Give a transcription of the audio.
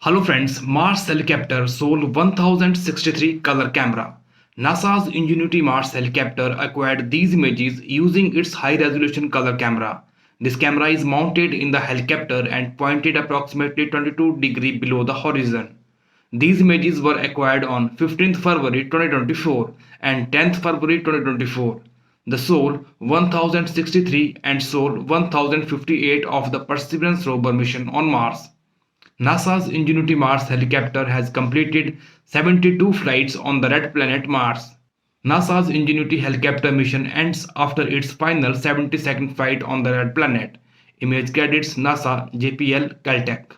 Hello friends, Mars Helicopter Sol 1063 color camera. NASA's Ingenuity Mars Helicopter acquired these images using its high-resolution color camera. This camera is mounted in the helicopter and pointed approximately 22 degrees below the horizon. These images were acquired on 15th February 2024 and 10th February 2024. The Sol 1063 and Sol 1058 of the Perseverance rover mission on Mars. NASA's Ingenuity Mars helicopter has completed 72 flights on the red planet Mars. NASA's Ingenuity helicopter mission ends after its final 72nd flight on the red planet. Image credits NASA JPL-Caltech.